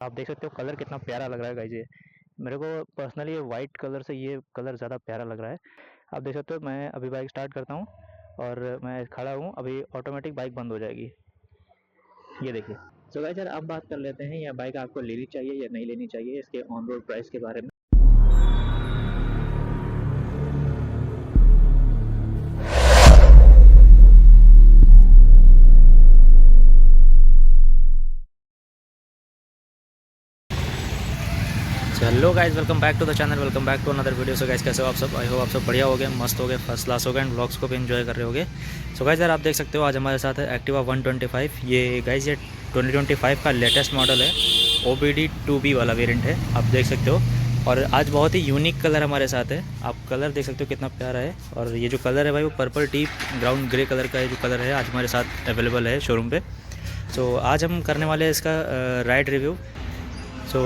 आप देख सकते हो कलर कितना प्यारा लग रहा है गाइस। ये मेरे को पर्सनली ये वाइट कलर से ये कलर ज़्यादा प्यारा लग रहा है। आप देख सकते हो मैं अभी बाइक स्टार्ट करता हूँ और मैं खड़ा हूँ, अभी ऑटोमेटिक बाइक बंद हो जाएगी। ये देखिए। सो गाइस यार अब बात कर लेते हैं, यह बाइक आपको लेनी चाहिए या नहीं लेनी चाहिए, इसके ऑन रोड प्राइस के बारे में। Hello guys, welcome back to the channel, welcome back to another video. So guys कैसे हो आप सब? आई होप आप सब बढ़िया हो गए, मस्त हो गए, फर्स्ट क्लास हो गए एंड व्लॉग्स को भी एंजॉय कर रहे होगे। सो गाइस यार आप देख सकते हो आज हमारे साथ है एक्टिवा 125। ये गाइस ये 2025 का लेटेस्ट मॉडल है, OBD 2B वाला वेरिएंट है, आप देख सकते हो। और आज बहुत ही यूनिक कलर हमारे साथ है, आप कलर देख सकते हो कितना प्यारा है। और ये जो कलर है भाई वो purple deep ground grey colour का ये जो कलर है आज हमारे साथ अवेलेबल है शोरूम पे। सो आज हम करने वाले हैं इसका ride review. So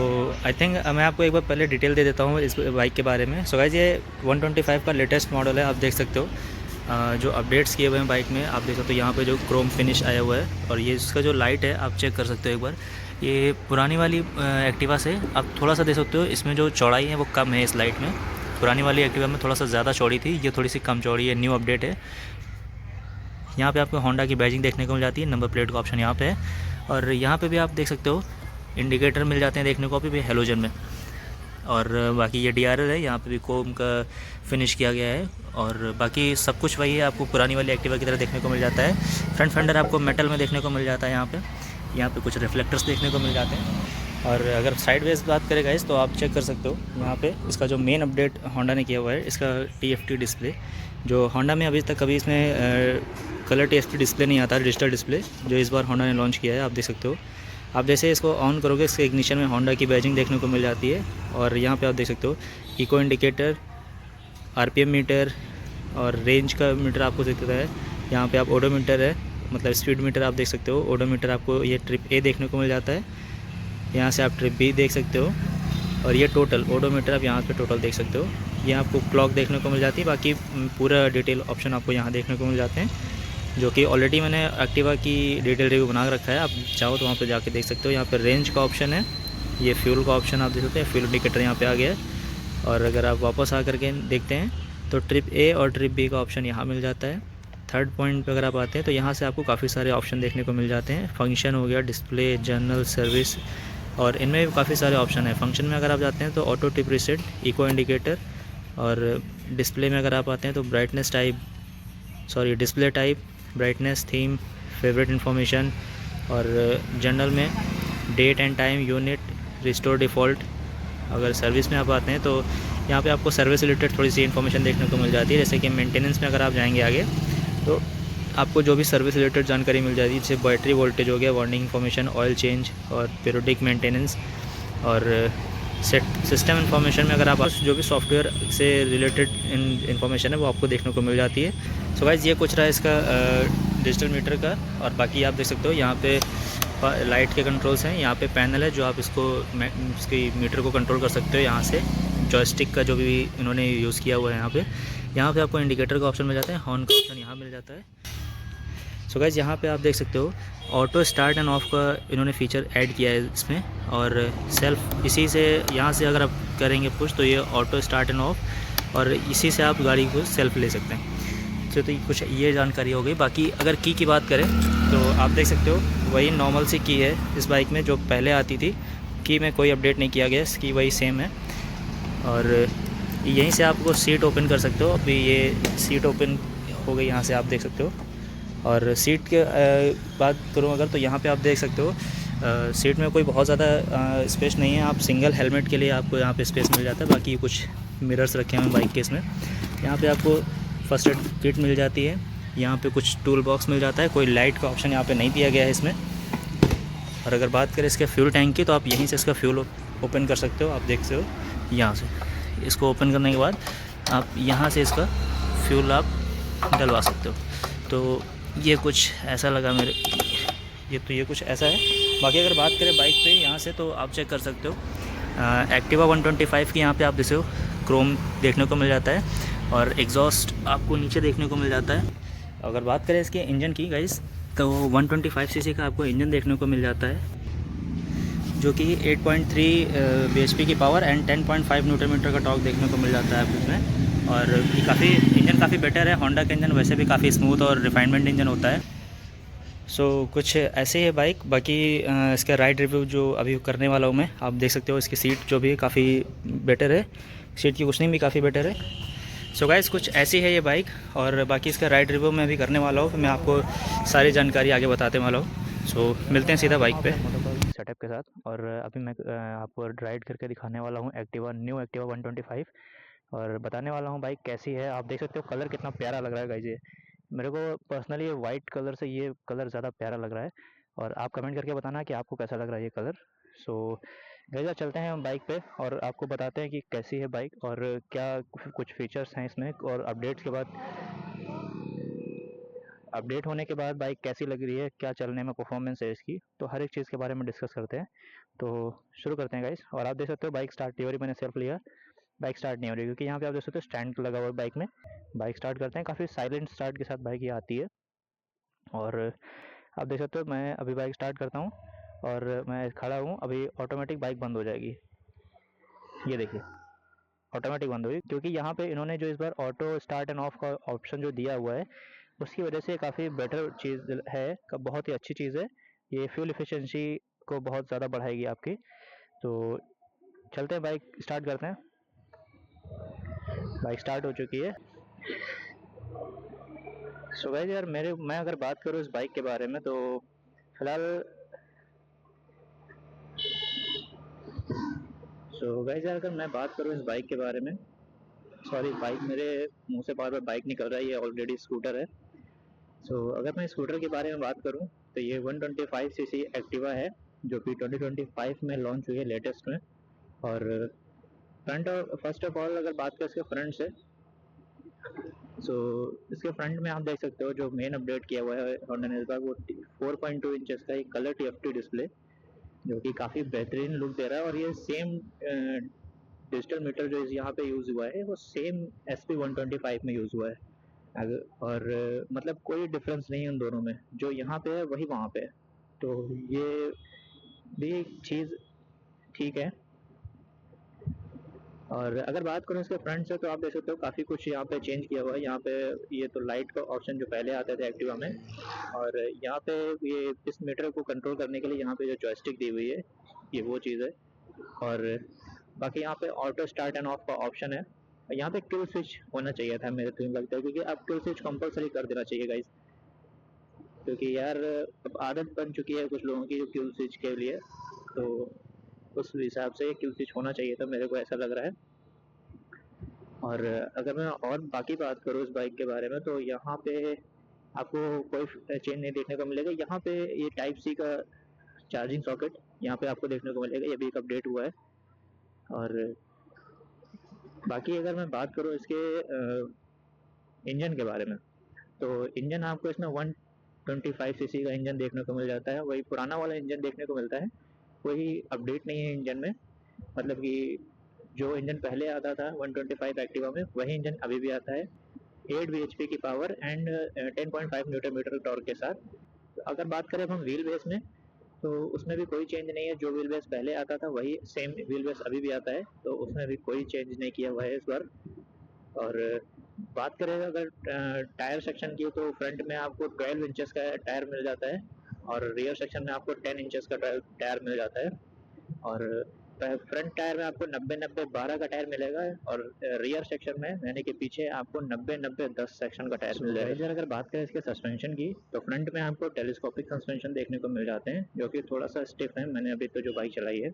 I think मैं आपको एक बार पहले डिटेल दे देता हूँ इस बाइक के बारे में। सो गाइस ये 125 का लेटेस्ट मॉडल है, आप देख सकते हो। जो अपडेट्स किए हुए हैं बाइक में आप देख सकते हो, यहाँ पे जो क्रोम फिनिश आया हुआ है और ये इसका जो लाइट है आप चेक कर सकते हो एक बार। ये पुरानी वाली एक्टिवा से आप थोड़ा सा देख सकते हो, इसमें जो चौड़ाई है वो कम है इस लाइट में। पुरानी वाली एक्टिवा में थोड़ा सा ज़्यादा चौड़ी थी, ये थोड़ी सी कम चौड़ी है, न्यू अपडेट है। यहाँ पे आपको होंडा की बैजिंग देखने को मिल जाती है, नंबर प्लेट का ऑप्शन यहाँ पे है। और यहाँ पे भी आप देख सकते हो इंडिकेटर मिल जाते हैं देखने को भी हेलोजन में। और बाकी ये DRL है, यहाँ पे भी क्रोम का फिनिश किया गया है। और बाकी सब कुछ वही है, आपको पुरानी वाली एक्टिवा की तरह देखने को मिल जाता है। फ्रंट फेंडर आपको मेटल में देखने को मिल जाता है, यहाँ पे कुछ रिफ्लेक्टर्स देखने को मिल जाते हैं। और अगर साइडवेज बात करें गाइस तो आप चेक कर सकते हो, यहाँ पे इसका जो मेन अपडेट होंडा ने किया हुआ है, इसका TFT डिस्प्ले। जो होंडा में अभी तक कभी इसमें कलर TFT डिस्प्ले नहीं आता, डिजिटल डिस्प्ले जो इस बार होंडा ने लॉन्च किया है, आप देख सकते हो। आप जैसे इसको ऑन करोगे इसके इग्निशन में होंडा की बैजिंग देखने को मिल जाती है। और यहाँ पे आप देख सकते हो इको इंडिकेटर, RPM मीटर और रेंज का मीटर आपको दिखता है। यहाँ पे आप ओडोमीटर है, मतलब स्पीड मीटर आप देख सकते हो। ओडोमीटर आपको ये ट्रिप A देखने को मिल जाता है, यहाँ से आप ट्रिप B देख सकते हो। और ये टोटल ओडोमीटर आप यहाँ पे टोटल देख सकते हो। ये आपको क्लॉक देखने को मिल जाती है, बाकी पूरा डिटेल ऑप्शन आपको यहाँ देखने को मिल जाते हैं, जो कि ऑलरेडी मैंने एक्टिवा की डिटेल रिव्यू बना रखा है। आप चाहो तो वहाँ पे जाके देख सकते हो। यहाँ पे रेंज का ऑप्शन है, ये फ्यूल का ऑप्शन आप देख सकते हैं, फ्यूल इंडिकेटर यहाँ पे आ गया है। और अगर आप वापस आ करके देखते हैं तो ट्रिप A और ट्रिप B का ऑप्शन यहाँ मिल जाता है। थर्ड पॉइंट पे अगर आप आते हैं तो यहाँ से आपको काफ़ी सारे ऑप्शन देखने को मिल जाते हैं। फंक्शन हो गया, डिस्प्ले, जनरल, सर्विस, और इनमें भी काफ़ी सारे ऑप्शन है। फंक्शन में अगर आप जाते हैं तो auto trip reset, eco indicator, और डिस्प्ले में अगर आप आते हैं तो brightness type, display type, brightness, theme, favourite information, और जनरल में date and time, unit, restore default. अगर सर्विस में आप आते हैं तो यहाँ पे आपको सर्विस रिलेटेड थोड़ी सी इन्फॉर्मेशन देखने को मिल जाती है। जैसे कि मेंटेनेंस में अगर आप जाएंगे आगे तो आपको जो भी सर्विस रिलेटेड जानकारी मिल जाती है, जैसे बैटरी वोल्टेज हो गया, वार्निंग इन्फॉर्मेशन, ऑयल चेंज और पीरियोडिक मेंटेनेंस। और सिस्टम इन्फॉर्मेशन में अगर आप जो भी सॉफ्टवेयर से रिलेटेड इन्फॉर्मेशन है वो आपको देखने को मिल जाती है। सो गाइस ये कुछ रहा है इसका डिजिटल मीटर का। और बाकी आप देख सकते हो यहाँ पे लाइट के कंट्रोल्स हैं, यहाँ पे पैनल है जो आप इसकी मीटर को कंट्रोल कर सकते हो यहाँ से। जॉयस्टिक का जो भी इन्होंने यूज़ किया हुआ है यहाँ पे आपको इंडिकेटर का ऑप्शन मिल जाता है, हॉर्न का ऑप्शन यहाँ मिल जाता है। सो गाइस यहाँ पे आप देख सकते हो ऑटो स्टार्ट एंड ऑफ का इन्होंने फ़ीचर ऐड किया है इसमें। और सेल्फ इसी से यहाँ से अगर आप करेंगे पुश तो ये ऑटो स्टार्ट एंड ऑफ, और इसी से आप गाड़ी को सेल्फ ले सकते हैं। तो कुछ ये जानकारी हो गई। बाकी अगर की बात करें तो आप देख सकते हो वही नॉर्मल सी की है इस बाइक में जो पहले आती थी। की में कोई अपडेट नहीं किया गया, इसकी वही सेम है। और यहीं से आपको सीट ओपन कर सकते हो। अभी ये सीट ओपन हो गई, यहाँ से आप देख सकते हो। और सीट के बात करूँ अगर तो यहाँ पे आप देख सकते हो सीट में कोई बहुत ज़्यादा स्पेस नहीं है। आप सिंगल हेलमेट के लिए आपको यहाँ पे स्पेस मिल जाता है। बाकी कुछ मिरर्स रखे हुए हैं बाइक के इसमें। यहाँ पे आपको फर्स्ट एड किट मिल जाती है, यहाँ पे कुछ टूल बॉक्स मिल जाता है। कोई लाइट का ऑप्शन यहाँ पे नहीं दिया गया है इसमें। और अगर बात करें इसके फ्यूल टैंक की तो आप यहीं से इसका फ्यूल ओपन कर सकते हो। आप देख सकते हो यहाँ से इसको ओपन करने के बाद आप यहाँ से इसका फ्यूल आप डलवा सकते हो। तो ये कुछ ऐसा लगा मेरे, ये कुछ ऐसा है। बाकी अगर बात करें बाइक पे यहाँ से तो आप चेक कर सकते हो एक्टिवा 125 की यहाँ पे आप जैसे क्रोम देखने को मिल जाता है। और एग्जॉस्ट आपको नीचे देखने को मिल जाता है। अगर बात करें इसके इंजन की गाइस तो 125 सीसी का आपको इंजन देखने को मिल जाता है, जो कि 8.3 bhp की पावर एंड 10.5 न्यूटन मीटर का टॉर्क देखने को मिल जाता है आपको इसमें। और ये काफ़ी इंजन काफ़ी बेटर है। होंडा का इंजन वैसे भी काफ़ी स्मूथ और रिफाइनमेंट इंजन होता है। सो कुछ ऐसे ही है बाइक। बाकी इसका राइड रिव्यू जो अभी करने वाला हूँ मैं, आप देख सकते हो इसकी सीट जो भी है काफ़ी बेटर है, सीट की कुशनिंग भी काफ़ी बेटर है। सो गाइस कुछ ऐसी है ये बाइक, और बाकी इसका राइड रिव्यू मैं अभी करने वाला हूँ, फिर मैं आपको सारी जानकारी आगे बताने वाला हूँ। सो मिलते हैं सीधा बाइक पे सेटअप के साथ। और अभी मैं आपको राइड करके दिखाने वाला हूँ न्यू एक्टिवा 125, और बताने वाला हूँ बाइक कैसी है। आप देख सकते हो कलर कितना प्यारा लग रहा है गाइस। ये मेरे को पर्सनली वाइट कलर से ये कलर ज़्यादा प्यारा लग रहा है, और आप कमेंट करके बताना कि आपको कैसा लग रहा है ये कलर। सो गाइस चलते हैं हम बाइक पे और आपको बताते हैं कि कैसी है बाइक और क्या कुछ फीचर्स हैं इसमें, और अपडेट होने के बाद बाइक कैसी लग रही है, क्या चलने में परफॉर्मेंस है इसकी, तो हर एक चीज़ के बारे में डिस्कस करते हैं। तो शुरू करते हैं गाइस। और आप देख सकते हो बाइक स्टार्ट नहीं हो रही, मैंने सेल्फ लिया, बाइक स्टार्ट नहीं हो रही क्योंकि यहाँ पे आप देख सकते हो स्टैंड लगा हुआ है बाइक में। बाइक स्टार्ट करते हैं, काफ़ी साइलेंट स्टार्ट के साथ बाइक ये आती है। और आप देख सकते हो मैं अभी बाइक स्टार्ट करता हूँ और मैं खड़ा हूँ, अभी ऑटोमेटिक बाइक बंद हो जाएगी। ये देखिए ऑटोमेटिक बंद हुई, क्योंकि यहाँ पे इन्होंने जो इस बार ऑटो स्टार्ट एंड ऑफ का ऑप्शन जो दिया हुआ है उसकी वजह से काफ़ी बेटर चीज़ है, बहुत ही अच्छी चीज़ है। ये फ्यूल एफिशिएंसी को बहुत ज़्यादा बढ़ाएगी आपकी। तो चलते हैं बाइक स्टार्ट करते हैं। बाइक स्टार्ट हो चुकी है। सो गाइस यार मैं अगर बात करूँ इस बाइक के बारे में, तो फिलहाल गाइस यार अगर मैं बात करूँ इस बाइक के बारे में, सॉरी बाइक मेरे मुंह से बार बार बाइक निकल रहा है, ये ऑलरेडी स्कूटर है। अगर मैं स्कूटर के बारे में बात करूँ तो ये 125 सीसी एक्टिवा है जो कि 2025 में लॉन्च हुई है लेटेस्ट में। और फ्रंट और फर्स्ट ऑफ ऑल अगर बात करें इसके फ्रंट से, इसके फ्रंट में आप देख सकते हो जो मेन अपडेट किया हुआ है होंडा ने इस बार, वो 4.2 इंचेस का एक कलर TFT डिस्प्ले जो कि काफ़ी बेहतरीन लुक दे रहा है। और ये सेम डिजिटल मीटर जो यहाँ पे यूज़ हुआ है वो सेम SP 125 में यूज़ हुआ है। और मतलब कोई डिफरेंस नहीं है उन दोनों में, जो यहाँ पे है वही वहाँ पे है। तो ये भी चीज़ ठीक है। और अगर बात करूँ इसके फ्रंट से, तो आप देख सकते हो काफ़ी कुछ यहाँ पे चेंज किया हुआ है। यहाँ पे ये तो लाइट का ऑप्शन जो पहले आते थे एक्टिवा में, और यहाँ पे ये इस मीटर को कंट्रोल करने के लिए यहाँ पे जो जॉयस्टिक दी हुई है ये वो चीज़ है। और बाकी यहाँ पे ऑटो स्टार्ट एंड ऑफ का ऑप्शन है। यहाँ पे किल स्विच होना चाहिए था मेरे को लगता है, क्योंकि अब किल स्विच कंपलसरी कर देना चाहिए गाइस, क्योंकि यार अब आदत बन चुकी है कुछ लोगों की जो किल स्विच के लिए, तो उस हिसाब से किल स्विच होना चाहिए था, मेरे को ऐसा लग रहा है। और अगर मैं और बाकी बात करूँ इस बाइक के बारे में, तो यहाँ पे आपको कोई चेंज नहीं देखने को मिलेगा। यहाँ पे ये टाइप सी का चार्जिंग सॉकेट यहाँ पे आपको देखने को मिलेगा, ये भी एक अपडेट हुआ है। और बाकी अगर मैं बात करूँ इसके इंजन के बारे में, तो इंजन आपको इसमें 125 सीसी का इंजन देखने को मिल जाता है, वही पुराना वाला इंजन देखने को मिलता है, कोई अपडेट नहीं है इंजन में। मतलब कि जो इंजन पहले आता था 125 एक्टिवा में वही इंजन अभी भी आता है, 8 bhp की power and 10.5 newton metre torque के साथ। तो अगर बात करें हम व्हील बेस में, तो उसमें भी कोई चेंज नहीं है, जो व्हील बेस पहले आता था वही सेम व्हील बेस अभी भी आता है, तो उसमें भी कोई चेंज नहीं किया हुआ है इस बार। और बात करें अगर टायर सेक्शन की, तो फ्रंट में आपको 12 इंचेस का टायर मिल जाता है, और रियर सेक्शन में आपको 10 इंचेस का टायर मिल जाता है। और फ्रंट टायर में आपको 90-90-12 का टायर मिलेगा, और रियर सेक्शन में यानी कि पीछे आपको 90-90-10 सेक्शन का टायर मिल जाएगा। अगर बात करें इसके सस्पेंशन की, तो फ्रंट में आपको टेलीस्कोपिक सस्पेंशन देखने को मिल जाते हैं जो कि थोड़ा सा स्टिफ है, मैंने अभी तो जो बाइक चलाई है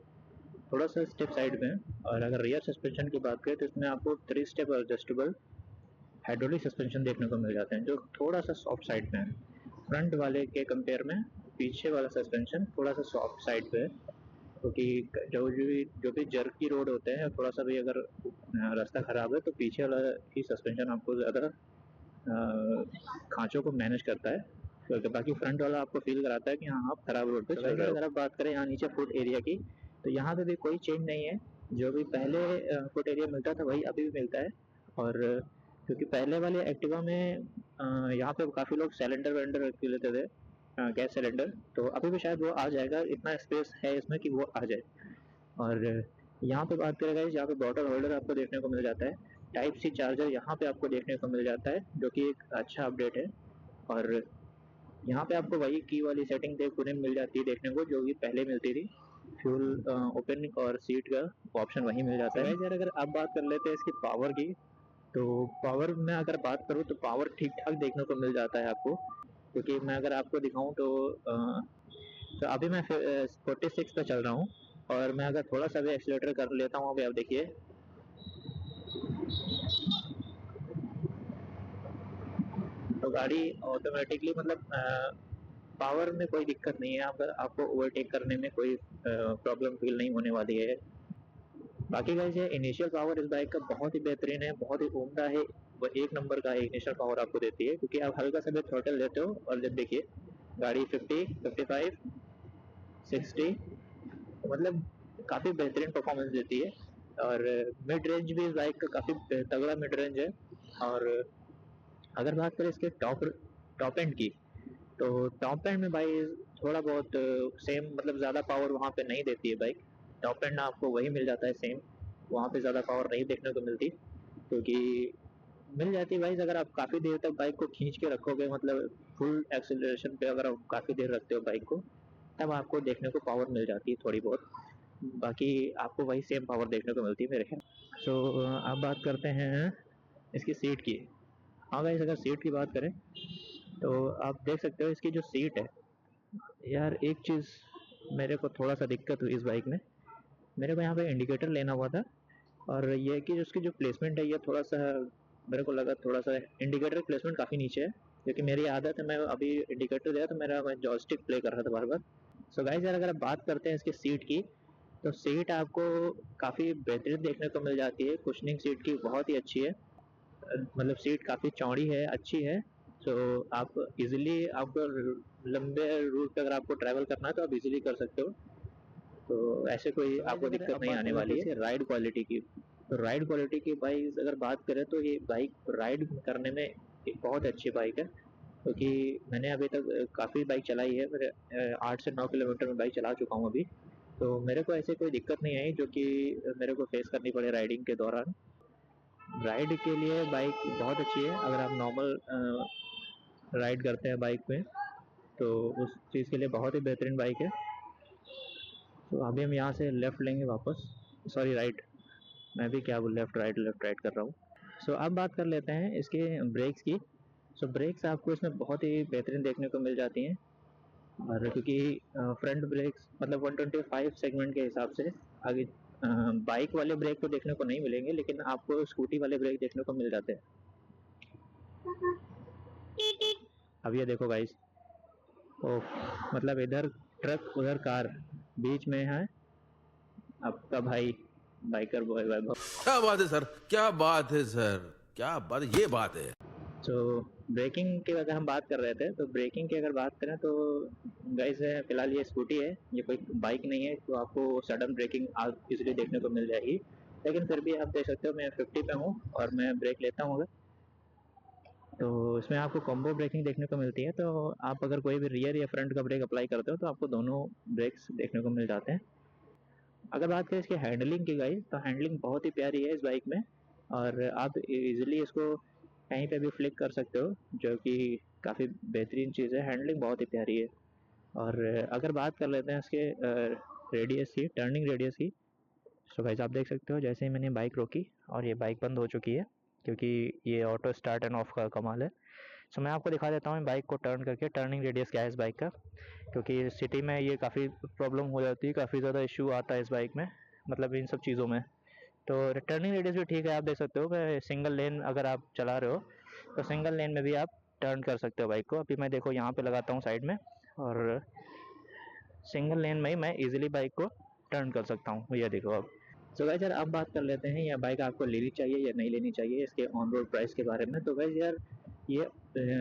थोड़ा सा स्टिफ साइड में। और अगर रियर सस्पेंशन की बात करें, तो इसमें आपको 3 स्टेप एडजस्टेबल हाइड्रोलिक सस्पेंशन देखने को मिल जाते हैं जो थोड़ा सा सॉफ्ट साइड पे है। फ्रंट वाले के कंपेयर में पीछे वाला सस्पेंशन थोड़ा सा सॉफ्ट साइड पे है, क्योंकि जो भी जर्क की रोड होते हैं, थोड़ा सा भी अगर रास्ता ख़राब है तो पीछे वाला ही सस्पेंशन आपको ज़्यादा खाँचों को मैनेज करता है, क्योंकि बाकी फ्रंट वाला आपको फील कराता है कि हाँ आप ख़राब रोड पे चल रहे हो। अगर आप बात करें यहाँ नीचे फुट एरिया की, तो यहाँ पे भी कोई चेंज नहीं है, जो भी पहले फुट एरिया मिलता था वही अभी भी मिलता है। और क्योंकि पहले वाले एक्टिवा में यहाँ पे काफ़ी लोग सिलेंडर वेलेंडर रख लेते थे, गैस सिलेंडर, तो अभी भी शायद वो आ जाएगा, इतना स्पेस है इसमें कि वो आ जाए। और यहाँ पे बात करें गाइस, यहाँ पे बॉटल होल्डर आपको देखने को मिल जाता है, टाइप सी चार्जर यहाँ पे आपको देखने को मिल जाता है, जो कि एक अच्छा अपडेट है। और यहाँ पे आपको वही की वाली सेटिंग पूरे मिल जाती है देखने को, जो कि पहले मिलती थी। फ्यूल ओपनिंग और सीट का ऑप्शन वहीं मिल जाता है। यार अगर आप बात कर लेते हैं इसकी पावर की, तो पावर में अगर बात करूँ तो पावर ठीक ठाक देखने को मिल जाता है आपको, क्योंकि मैं अगर आपको दिखाऊं तो अभी मैं 46 पे चल रहा हूँ, और मैं अगर थोड़ा सा भी एक्सीलेटर कर लेता हूँ, अभी आप देखिए, तो गाड़ी ऑटोमेटिकली मतलब पावर में कोई दिक्कत नहीं है, अगर आपको ओवरटेक करने में कोई प्रॉब्लम फील नहीं होने वाली है। बाकी गाइस ये इनिशियल पावर इस बाइक का बहुत ही बेहतरीन है, बहुत ही उम्दा है, वो एक नंबर का इनिशियल पावर आपको देती है, क्योंकि आप हल्का सा भी थ्रोटल देते हो और जब देखिए गाड़ी 50, 55, 60, तो मतलब काफ़ी बेहतरीन परफॉर्मेंस देती है। और मिड रेंज भी इस बाइक का काफ़ी तगड़ा मिड रेंज है। और अगर बात करें इसके टॉप टॉप एंड की, तो टॉप एंड में भाई थोड़ा बहुत सेम, मतलब ज़्यादा पावर वहाँ पे नहीं देती है बाइक। टॉप एंड आपको वही मिल जाता है सेम, वहाँ पे ज़्यादा पावर नहीं देखने को मिलती, क्योंकि मिल जाती है भाई अगर आप काफ़ी देर तक बाइक को खींच के रखोगे, मतलब फुल एक्सेलरेशन पे अगर आप काफ़ी देर रखते हो बाइक को, तब आपको देखने को पावर मिल जाती है थोड़ी बहुत। बाकी आपको वही सेम पावर देखने को मिलती है मेरे ख्याल। सो अब बात करते हैं इसकी सीट की। हाँ गाइस, अगर सीट की बात करें तो आप देख सकते हो इसकी जो सीट है, यार एक चीज़ मेरे को थोड़ा सा दिक्कत हुई इस बाइक में। मेरे को यहाँ पे इंडिकेटर लेना हुआ था, और ये है कि उसकी जो प्लेसमेंट है ये थोड़ा सा मेरे को लगा, थोड़ा सा इंडिकेटर प्लेसमेंट काफ़ी नीचे है, क्योंकि मेरी आदत है, मैं अभी इंडिकेटर दिया तो मैं जॉयस्टिक प्ले कर रहा था बार बार। सो गाइस यार अगर आप बात करते हैं इसकी सीट की, तो सीट आपको काफ़ी बेहतरीन देखने को मिल जाती है, कुशनिंग सीट की बहुत ही अच्छी है, मतलब सीट काफ़ी चौड़ी है, अच्छी है। सो आप इजीली आपको लंबे रूट पे अगर आपको ट्रैवल करना है तो आप इजीली कर सकते हो, तो ऐसे कोई तो गाइस आपको अगर दिक्कत अब नहीं बात आने कर लेते वाली हैं है। इसके राइड क्वालिटी की, तो राइड क्वालिटी की बाइक अगर बात करें तो ये बाइक राइड करने में एक बहुत अच्छी बाइक है, क्योंकि मैंने अभी तक काफ़ी बाइक चलाई है, मेरे 8 से 9 किलोमीटर में बाइक चला चुका हूँ अभी, तो मेरे को ऐसे कोई दिक्कत नहीं आई जो कि मेरे को फेस करनी पड़े राइडिंग के दौरान। राइड के लिए बाइक बहुत अच्छी है, अगर आप नॉर्मल राइड करते हैं बाइक में, तो उस चीज़ के लिए बहुत ही बेहतरीन बाइक है। तो अभी हम यहाँ से लेफ़्ट लेंगे वापस, सॉरी राइट, मैं भी क्या बोल लेफ़्ट राइट कर रहा हूँ। सो अब बात कर लेते हैं इसके ब्रेक्स की। सो ब्रेक्स आपको इसमें बहुत ही बेहतरीन देखने को मिल जाती हैं, और क्योंकि फ्रंट ब्रेक्स मतलब 125 सेगमेंट के हिसाब से आगे बाइक वाले ब्रेक तो देखने को नहीं मिलेंगे, लेकिन आपको स्कूटी वाले ब्रेक देखने को मिल जाते हैं। अब ये देखो गाइस, ओह मतलब इधर ट्रक उधर कार, बीच में है आपका भाई बाइकर बॉय वैभव। क्या बात है सर, क्या बात है सर, क्या बात, ये बात है। तो ब्रेकिंग की अगर हम बात कर रहे थे, तो ब्रेकिंग की अगर बात करें तो गाइस फिलहाल ये स्कूटी है, ये कोई बाइक नहीं है, तो आपको सडन ब्रेकिंग आप इजीली देखने को मिल जाएगी, लेकिन फिर भी आप देख सकते हो मैं 50 पे हूँ और मैं ब्रेक लेता हूँ अगर, तो इसमें आपको कॉम्बो ब्रेकिंग देखने को मिलती है, तो आप अगर कोई भी रियर या फ्रंट का ब्रेक अप्लाई करते हो तो आपको दोनों ब्रेक्स देखने को मिल जाते हैं। अगर बात करें इसकी हैंडलिंग की गाइस, तो हैंडलिंग बहुत ही प्यारी है इस बाइक में, और आप इजीली इसको कहीं पे भी फ्लिक कर सकते हो, जो कि काफ़ी बेहतरीन चीज़ है, हैंडलिंग बहुत ही प्यारी है। और अगर बात कर लेते हैं इसके रेडियस की, टर्निंग रेडियस की, सो गाइस आप देख सकते हो जैसे ही मैंने बाइक रोकी और ये बाइक बंद हो चुकी है, क्योंकि ये ऑटो स्टार्ट एंड ऑफ का कमाल है। सो मैं आपको दिखा देता हूँ बाइक को टर्न करके टर्निंग रेडियस क्या है इस बाइक का, क्योंकि सिटी में ये काफ़ी प्रॉब्लम हो जाती है, काफ़ी ज़्यादा इशू आता है इस बाइक में, मतलब इन सब चीज़ों में। तो टर्निंग रेडियस भी ठीक है, आप देख सकते हो कि सिंगल लेन अगर आप चला रहे हो तो सिंगल लेन में भी आप टर्न कर सकते हो बाइक को। अभी मैं देखो यहाँ पे लगाता हूँ साइड में, और सिंगल लेन में ही मैं इजीली बाइक को टर्न कर सकता हूँ, ये देखो अब। सो गाइस यार अब बात कर लेते हैं यह बाइक आपको लेनी चाहिए या नहीं लेनी चाहिए, इसके ऑन रोड प्राइस के बारे में। तो गाइस यार ये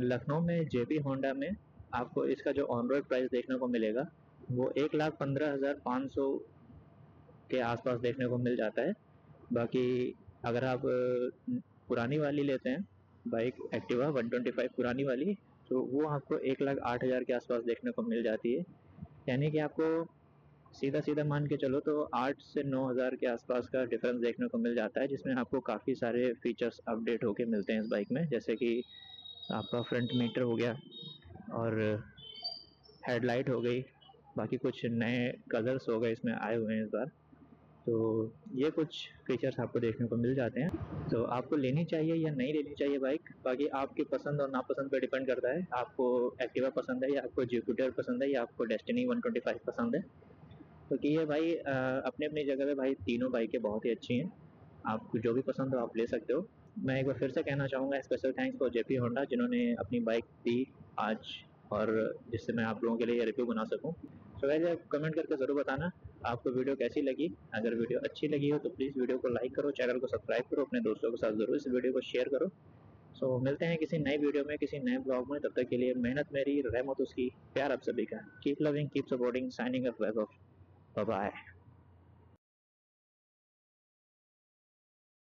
लखनऊ में जेबी होंडा में आपको इसका जो ऑन रोड प्राइस देखने को मिलेगा वो 1,15,500 के आसपास देखने को मिल जाता है। बाकी अगर आप पुरानी वाली लेते हैं बाइक एक्टिवा 125 पुरानी वाली, तो वो आपको 1,08,000 के आसपास देखने को मिल जाती है। यानी कि आपको सीधा सीधा मान के चलो तो 8 से 9,000 के आसपास का डिफरेंस देखने को मिल जाता है, जिसमें आपको काफ़ी सारे फीचर्स अपडेट होके मिलते हैं इस बाइक में, जैसे कि आपका फ्रंट मीटर हो गया और हेडलाइट हो गई, बाकी कुछ नए कलर्स हो गए इसमें आए हुए हैं इस बार। तो ये कुछ फीचर्स आपको देखने को मिल जाते हैं। तो आपको लेनी चाहिए या नहीं लेनी चाहिए बाइक, बाकी आपकी पसंद और नापसंद पे डिपेंड करता है। आपको एक्टिवा पसंद है या आपको जुपिटर पसंद है या आपको डेस्टिनी 125 पसंद है। क्योंकि ये भाई अपनी अपनी जगह पे भाई तीनों बाइकें बहुत ही अच्छी हैं। आपको जो भी पसंद हो आप ले सकते हो। मैं एक बार फिर से कहना चाहूँगा, special thanks for JP Honda, जिन्होंने अपनी बाइक दी आज और जिससे मैं आप लोगों के लिए ये रिव्यू बना सकूँ। सो गाइस कमेंट करके ज़रूर बताना आपको वीडियो कैसी लगी। अगर वीडियो अच्छी लगी हो तो प्लीज़ वीडियो को लाइक करो, चैनल को सब्सक्राइब करो, अपने दोस्तों के साथ ज़रूर इस वीडियो को शेयर करो। सो मिलते हैं किसी नए वीडियो में, किसी नए ब्लॉग में। तब तक के लिए मेहनत मेरी, रहमत उसकी, प्यार आप सभी का। Keep loving, keep supporting, signing off, bye bye.